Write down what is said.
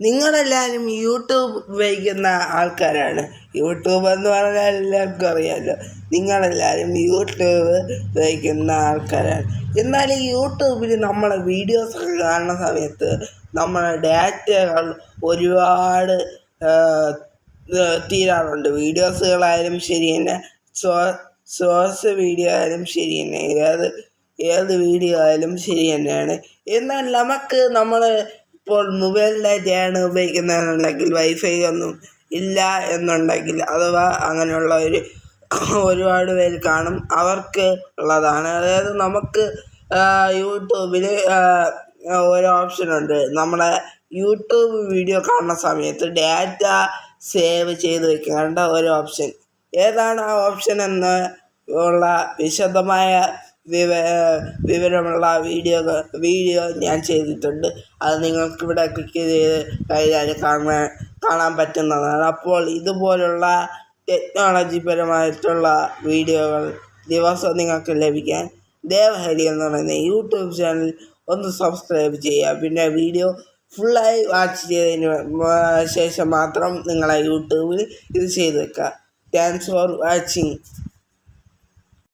നിങ്ങളെല്ലാവരും യൂട്യൂബ് ഉപയോഗിക്കുന്ന ആൾക്കാരാണ്. യൂട്യൂബ് എന്ന് പറഞ്ഞാൽ എല്ലാവർക്കും അറിയാമല്ലോ. നിങ്ങളെല്ലാവരും യൂട്യൂബ് ഉപയോഗിക്കുന്ന ആൾക്കാരാണ്. എന്നാൽ ഈ യൂട്യൂബിൽ നമ്മളെ വീഡിയോസൊക്കെ കാണുന്ന സമയത്ത് നമ്മളെ ഡാറ്റകൾ ഒരുപാട് തീരാറുണ്ട്. വീഡിയോസുകളായാലും ശരി തന്നെ, ഷോർട്സ് വീഡിയോ ആയാലും ശരി തന്നെ, ഏത് വീഡിയോ ആയാലും ശരി തന്നെയാണ്. എന്നാൽ നമ്മൾ ഇപ്പോൾ മൊബൈൽ ഡാറ്റയാണ് ഉപയോഗിക്കുന്നതെന്നുണ്ടെങ്കിൽ, വൈഫൈ ഒന്നും ഇല്ല എന്നുണ്ടെങ്കിൽ, അഥവാ അങ്ങനെയുള്ള ഒരുപാട് പേര് കാണും, അവർക്ക് ഉള്ളതാണ്. അതായത് നമുക്ക് യൂട്യൂബിൽ ഒരു ഓപ്ഷനുണ്ട്. നമ്മളെ യൂട്യൂബ് വീഡിയോ കാണുന്ന സമയത്ത് ഡാറ്റ സേവ് ചെയ്ത് വെക്കേണ്ട ഒരു ഓപ്ഷൻ. ഏതാണ് ആ ഓപ്ഷൻ എന്ന് ഉള്ള വിശദമായ വിവരമുള്ള വീഡിയോ ഞാൻ ചെയ്തിട്ടുണ്ട്. അത് നിങ്ങൾക്കിവിടെ ക്ലിക്ക് ചെയ്ത് കഴിഞ്ഞാൽ കാണാൻ പറ്റുന്നതാണ്. അപ്പോൾ ഇതുപോലുള്ള ടെക്നോളജിപരമായിട്ടുള്ള വീഡിയോകൾ ദിവസവും നിങ്ങൾക്ക് ലഭിക്കാൻ ദേവഹരി എന്ന് പറയുന്ന യൂട്യൂബ് ചാനൽ ഒന്ന് സബ്സ്ക്രൈബ് ചെയ്യുക. പിന്നെ വീഡിയോ ഫുള്ളായി വാച്ച് ചെയ്തതിന് ശേഷം മാത്രം നിങ്ങളെ യൂട്യൂബിൽ ഇത് ചെയ്ത് വെക്കുക. Thanks for watching.